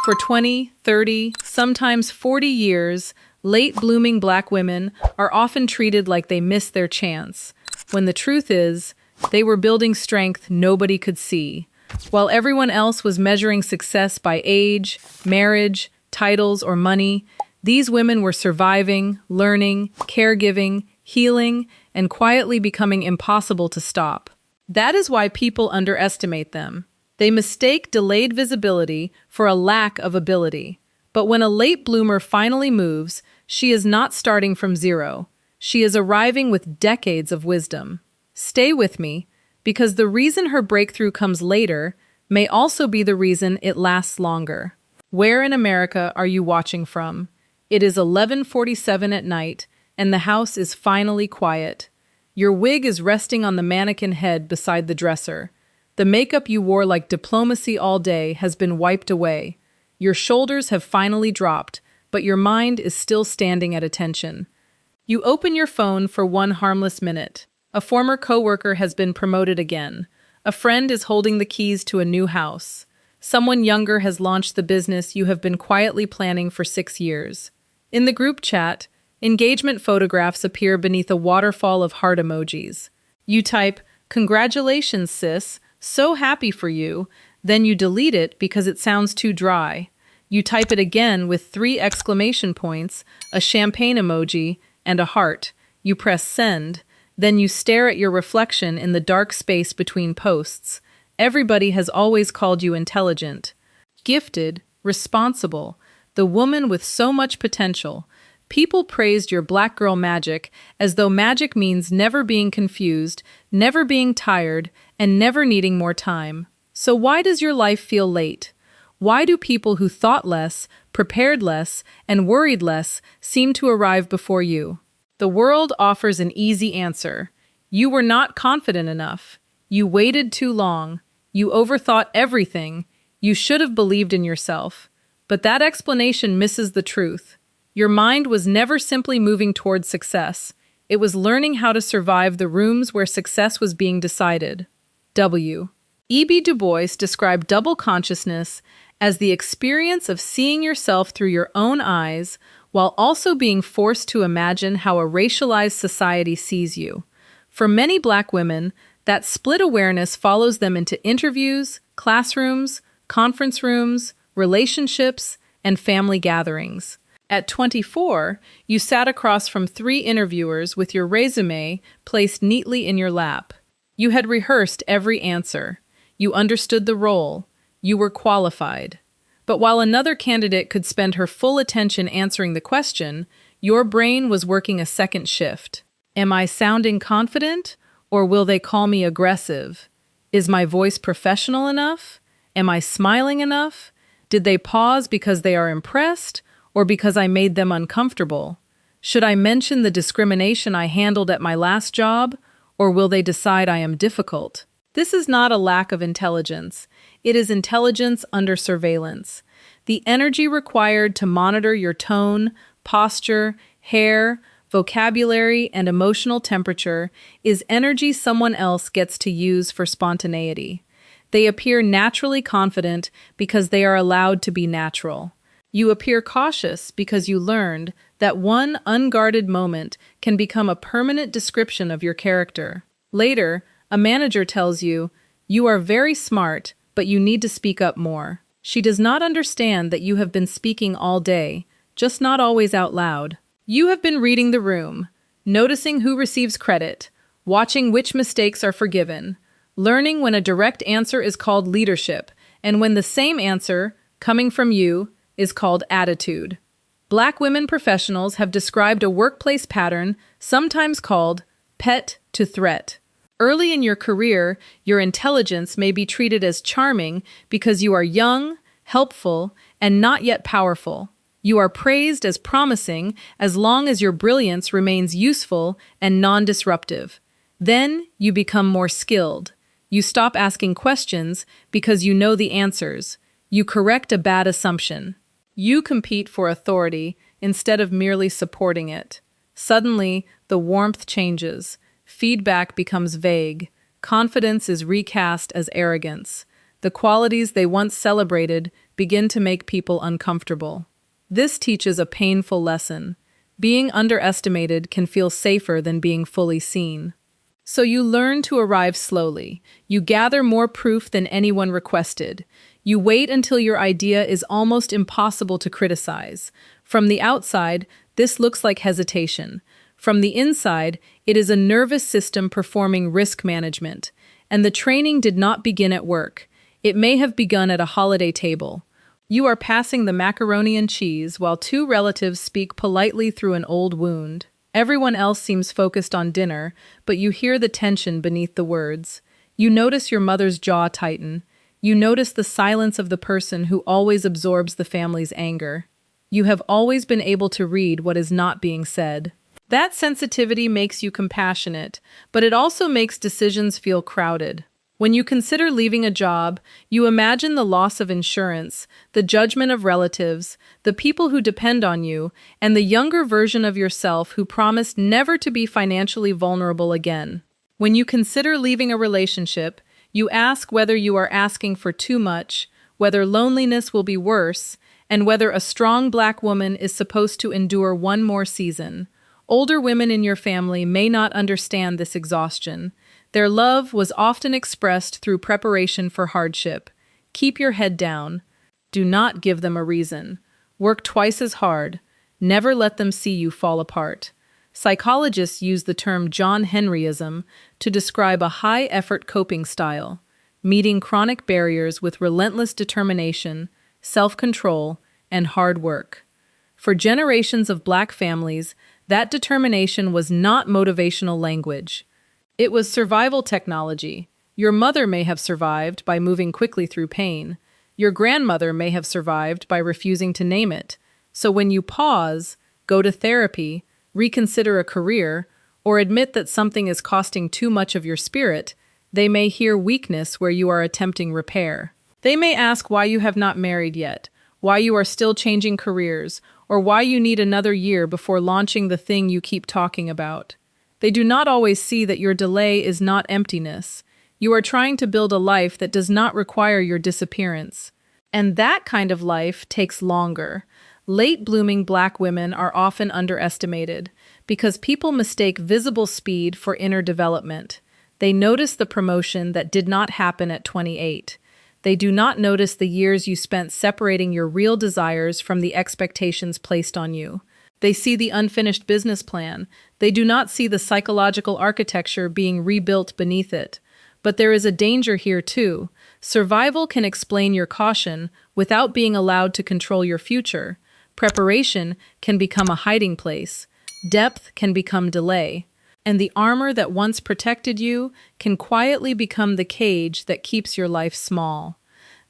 For 20, 30, sometimes 40 years, late-blooming Black women are often treated like they missed their chance, when the truth is, they were building strength nobody could see. While everyone else was measuring success by age, marriage, titles, or money, these women were surviving, learning, caregiving, healing, and quietly becoming impossible to stop. That is why people underestimate them. They mistake delayed visibility for a lack of ability. But when a late bloomer finally moves, she is not starting from zero. She is arriving with decades of wisdom. Stay with me, because the reason her breakthrough comes later may also be the reason it lasts longer. Where in America are you watching from? It is 11:47 at night, and the house is finally quiet. Your wig is resting on the mannequin head beside the dresser. The makeup you wore like diplomacy all day has been wiped away. Your shoulders have finally dropped, but your mind is still standing at attention. You open your phone for one harmless minute. A former coworker has been promoted again. A friend is holding the keys to a new house. Someone younger has launched the business you have been quietly planning for 6 years. In the group chat, engagement photographs appear beneath a waterfall of heart emojis. You type, "Congratulations, sis, so happy for you," then you delete it because it sounds too dry. You type it again with 3 exclamation points, a champagne emoji, and a heart. You press send. Then you stare at your reflection in the dark space between posts. Everybody has always called you intelligent, gifted, responsible, the woman with so much potential. People praised your Black girl magic as though magic means never being confused, never being tired, and never needing more time. So why does your life feel late? Why do people who thought less, prepared less, and worried less seem to arrive before you? The world offers an easy answer. You were not confident enough. You waited too long. You overthought everything. You should have believed in yourself. But that explanation misses the truth. Your mind was never simply moving towards success. It was learning how to survive the rooms where success was being decided. E.B. Du Bois described double consciousness as the experience of seeing yourself through your own eyes while also being forced to imagine how a racialized society sees you. For many Black women, that split awareness follows them into interviews, classrooms, conference rooms, relationships, and family gatherings. At 24, you sat across from 3 interviewers with your resume placed neatly in your lap. You had rehearsed every answer. You understood the role. You were qualified. But while another candidate could spend her full attention answering the question, your brain was working a second shift. Am I sounding confident, or will they call me aggressive? Is my voice professional enough? Am I smiling enough? Did they pause because they are impressed, or because I made them uncomfortable? Should I mention the discrimination I handled at my last job, or will they decide I am difficult? This is not a lack of intelligence. It is intelligence under surveillance. The energy required to monitor your tone, posture, hair, vocabulary, and emotional temperature is energy someone else gets to use for spontaneity. They appear naturally confident because they are allowed to be natural. You appear cautious because you learned that one unguarded moment can become a permanent description of your character. Later, a manager tells you, "You are very smart, but you need to speak up more." She does not understand that you have been speaking all day, just not always out loud. You have been reading the room, noticing who receives credit, watching which mistakes are forgiven, learning when a direct answer is called leadership, and when the same answer, coming from you, is called attitude. Black women professionals have described a workplace pattern sometimes called pet to threat. Early in your career, your intelligence may be treated as charming because you are young, helpful, and not yet powerful. You are praised as promising as long as your brilliance remains useful and non-disruptive. Then you become more skilled. You stop asking questions because you know the answers. You correct a bad assumption. You compete for authority instead of merely supporting it. Suddenly, the warmth changes. Feedback becomes vague. Confidence is recast as arrogance. The qualities they once celebrated begin to make people uncomfortable. This teaches a painful lesson. Being underestimated can feel safer than being fully seen. So you learn to arrive slowly. You gather more proof than anyone requested. You wait until your idea is almost impossible to criticize. From the outside, this looks like hesitation. From the inside, it is a nervous system performing risk management. And the training did not begin at work. It may have begun at a holiday table. You are passing the macaroni and cheese while two relatives speak politely through an old wound. Everyone else seems focused on dinner, but you hear the tension beneath the words. You notice your mother's jaw tighten. You notice the silence of the person who always absorbs the family's anger. You have always been able to read what is not being said. That sensitivity makes you compassionate, but it also makes decisions feel crowded. When you consider leaving a job, you imagine the loss of insurance, the judgment of relatives, the people who depend on you, and the younger version of yourself who promised never to be financially vulnerable again. When you consider leaving a relationship, you ask whether you are asking for too much, whether loneliness will be worse, and whether a strong Black woman is supposed to endure one more season. Older women in your family may not understand this exhaustion. Their love was often expressed through preparation for hardship. Keep your head down. Do not give them a reason. Work twice as hard. Never let them see you fall apart. Psychologists use the term Henryism to describe a high-effort coping style, meeting chronic barriers with relentless determination, self-control, and hard work. For generations of Black families, that determination was not motivational language. It was survival technology. Your mother may have survived by moving quickly through pain. Your grandmother may have survived by refusing to name it. So when you pause, go to therapy, reconsider a career, or admit that something is costing too much of your spirit, they may hear weakness where you are attempting repair. They may ask why you have not married yet, why you are still changing careers, or why you need another year before launching the thing you keep talking about. They do not always see that your delay is not emptiness. You are trying to build a life that does not require your disappearance. And that kind of life takes longer. Late-blooming Black women are often underestimated because people mistake visible speed for inner development. They notice the promotion that did not happen at 28. They do not notice the years you spent separating your real desires from the expectations placed on you. They see the unfinished business plan. They do not see the psychological architecture being rebuilt beneath it. But there is a danger here too. Survival can explain your caution without being allowed to control your future. Preparation can become a hiding place. Depth can become delay. And the armor that once protected you can quietly become the cage that keeps your life small.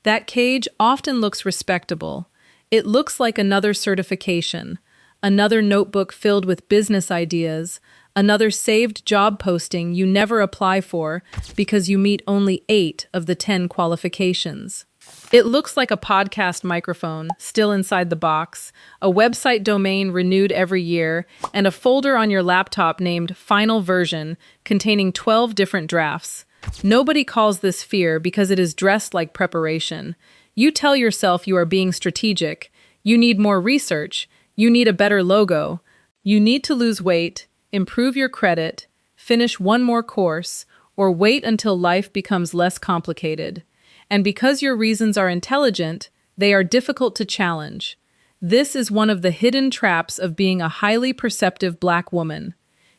That cage often looks respectable. It looks like another certification, another notebook filled with business ideas, another saved job posting you never apply for because you meet only 8 of the 10 qualifications. It looks like a podcast microphone still inside the box, a website domain renewed every year, and a folder on your laptop named Final Version containing 12 different drafts. Nobody calls this fear because it is dressed like preparation. You tell yourself you are being strategic. You need more research. You need a better logo. You need to lose weight, improve your credit, finish one more course, or wait until life becomes less complicated. And because your reasons are intelligent, they are difficult to challenge. This is one of the hidden traps of being a highly perceptive Black woman.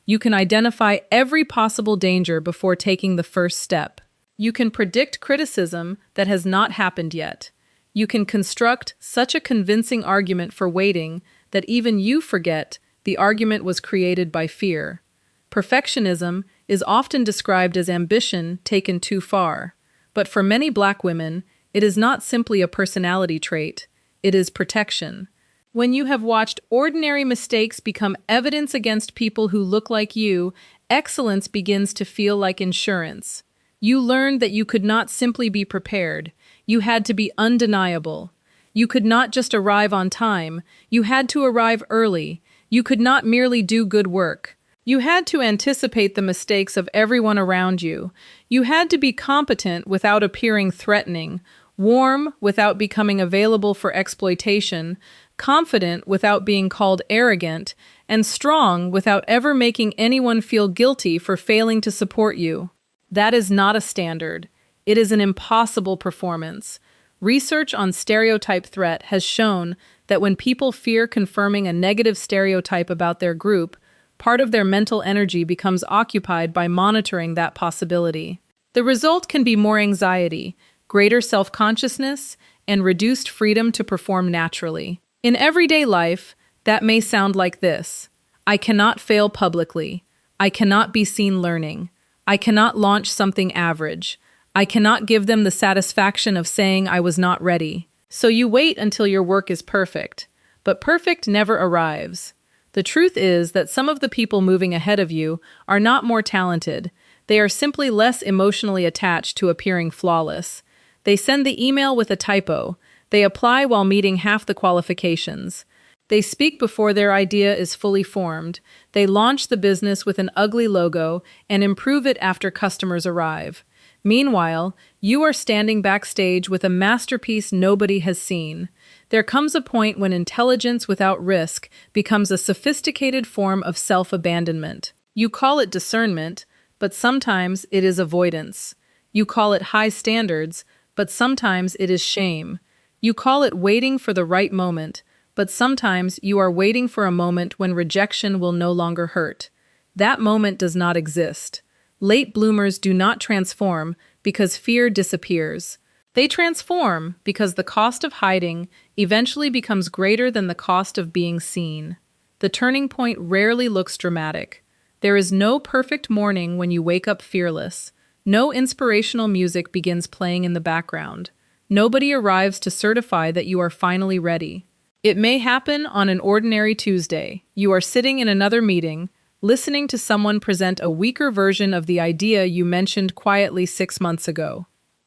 You can identify every possible danger before taking the first step. You can predict criticism that has not happened yet. You can construct such a convincing argument for waiting that even you forget the argument was created by fear. Perfectionism is often described as ambition taken too far. But for many Black women, it is not simply a personality trait, it is protection. When you have watched ordinary mistakes become evidence against people who look like you, excellence begins to feel like insurance. You learned that you could not simply be prepared, you had to be undeniable. You could not just arrive on time, you had to arrive early. You could not merely do good work. You had to anticipate the mistakes of everyone around you. You had to be competent without appearing threatening. warm without becoming available for exploitation, confident without being called arrogant, and strong without ever making anyone feel guilty for failing to support you. That is not a standard. It is an impossible performance. Research on stereotype threat has shown that when people fear confirming a negative stereotype about their group, part of their mental energy becomes occupied by monitoring that possibility. The result can be more anxiety, greater self-consciousness, and reduced freedom to perform naturally. In everyday life, that may sound like this: I cannot fail publicly. I cannot be seen learning. I cannot launch something average. I cannot give them the satisfaction of saying I was not ready. So you wait until your work is perfect. But perfect never arrives. The truth is that some of the people moving ahead of you are not more talented. They are simply less emotionally attached to appearing flawless. They send the email with a typo. They apply while meeting half the qualifications. They speak before their idea is fully formed. They launch the business with an ugly logo and improve it after customers arrive. Meanwhile, you are standing backstage with a masterpiece nobody has seen. There comes a point when intelligence without risk becomes a sophisticated form of self-abandonment. You call it discernment, but sometimes it is avoidance. You call it high standards, but sometimes it is shame. You call it waiting for the right moment, but sometimes you are waiting for a moment when rejection will no longer hurt. That moment does not exist. Late bloomers do not transform because fear disappears. They transform because the cost of hiding eventually becomes greater than the cost of being seen. The turning point rarely looks dramatic. There is no perfect morning when you wake up fearless. No inspirational music begins playing in the background. Nobody arrives to certify that you are finally ready. It may happen on an ordinary Tuesday. You are sitting in another meeting, listening to someone present a weaker version of the idea you mentioned quietly 6 months ago.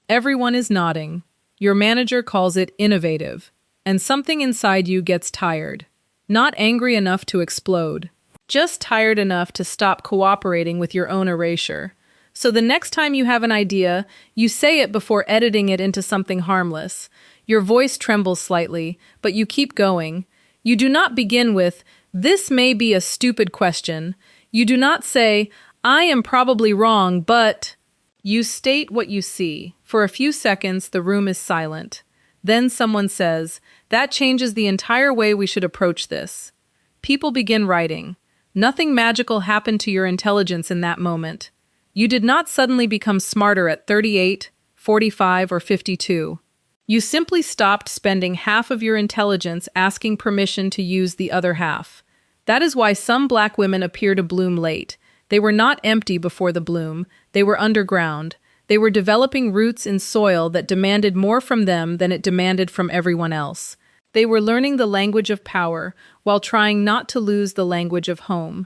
Everyone is nodding. Your manager calls it innovative, and something inside you gets tired. Not angry enough to explode, just tired enough to stop cooperating with your own erasure. So the next time you have an idea, you say it before editing it into something harmless. Your voice trembles slightly, but you keep going. You do not begin with, "This may be a stupid question." You do not say, "I am probably wrong, but..." You state what you see. For a few seconds, the room is silent. Then someone says, "That changes the entire way we should approach this." People begin writing. Nothing magical happened to your intelligence in that moment. You did not suddenly become smarter at 38, 45, or 52. You simply stopped spending half of your intelligence asking permission to use the other half. That is why some Black women appear to bloom late. They were not empty before the bloom. They were underground. They were developing roots in soil that demanded more from them than it demanded from everyone else. They were learning the language of power while trying not to lose the language of home.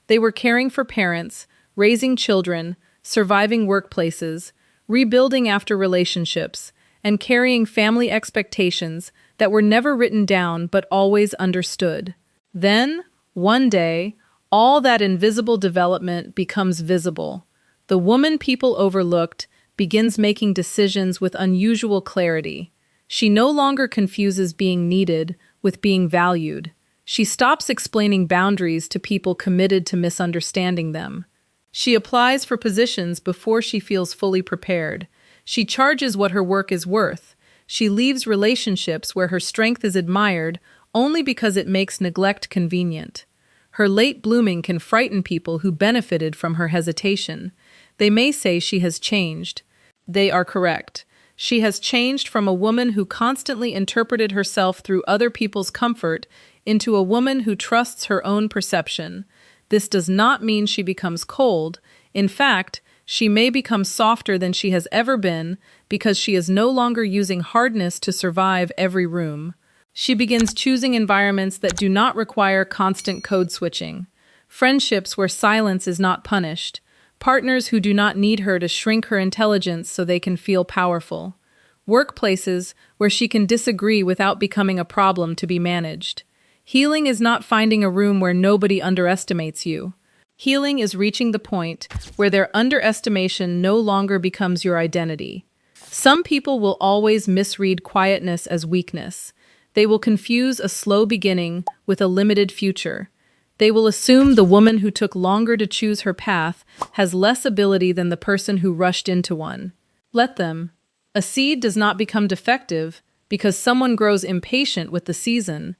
They were caring for parents, raising children, surviving workplaces, rebuilding after relationships, and carrying family expectations that were never written down but always understood. Then, one day, all that invisible development becomes visible. The woman people overlooked begins making decisions with unusual clarity. She no longer confuses being needed with being valued. She stops explaining boundaries to people committed to misunderstanding them. She applies for positions before she feels fully prepared. She charges what her work is worth. She leaves relationships where her strength is admired only because it makes neglect convenient. Her late blooming can frighten people who benefited from her hesitation. They may say she has changed. They are correct. She has changed from a woman who constantly interpreted herself through other people's comfort into a woman who trusts her own perception. This does not mean she becomes cold. In fact, she may become softer than she has ever been because she is no longer using hardness to survive every room. She begins choosing environments that do not require constant code switching, friendships where silence is not punished, partners who do not need her to shrink her intelligence so they can feel powerful, workplaces where she can disagree without becoming a problem to be managed. Healing is not finding a room where nobody underestimates you. Healing is reaching the point where their underestimation no longer becomes your identity. Some people will always misread quietness as weakness. They will confuse a slow beginning with a limited future. They will assume the woman who took longer to choose her path has less ability than the person who rushed into one. Let them. A seed does not become defective because someone grows impatient with the season.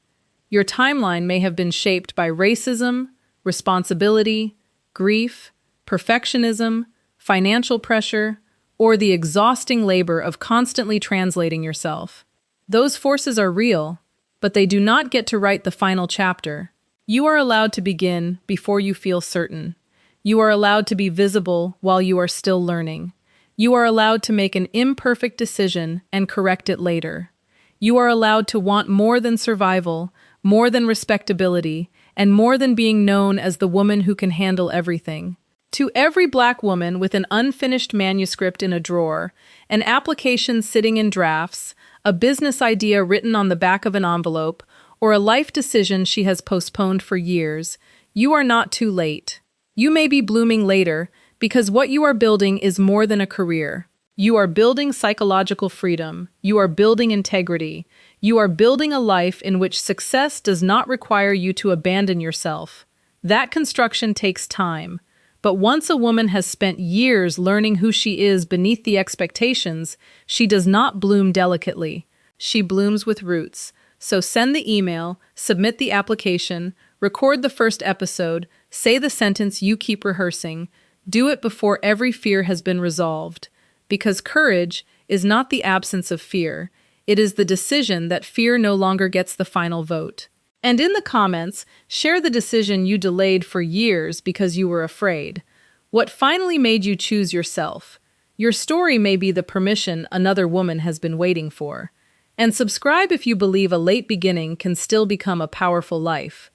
Your timeline may have been shaped by racism, responsibility, grief, perfectionism, financial pressure, or the exhausting labor of constantly translating yourself. Those forces are real, but they do not get to write the final chapter. You are allowed to begin before you feel certain. You are allowed to be visible while you are still learning. You are allowed to make an imperfect decision and correct it later. You are allowed to want more than survival, more than respectability, and more than being known as the woman who can handle everything. To every Black woman with an unfinished manuscript in a drawer, an application sitting in drafts, a business idea written on the back of an envelope, or a life decision she has postponed for years, you are not too late. You may be blooming later because what you are building is more than a career. You are building psychological freedom. You are building integrity. You are building a life in which success does not require you to abandon yourself. That construction takes time. But once a woman has spent years learning who she is beneath the expectations, she does not bloom delicately. She blooms with roots. So send the email, submit the application, record the first episode, say the sentence you keep rehearsing. Do it before every fear has been resolved. Because courage is not the absence of fear. It is the decision that fear no longer gets the final vote. And in the comments, share the decision you delayed for years because you were afraid. What finally made you choose yourself? Your story may be the permission another woman has been waiting for. And subscribe if you believe a late beginning can still become a powerful life.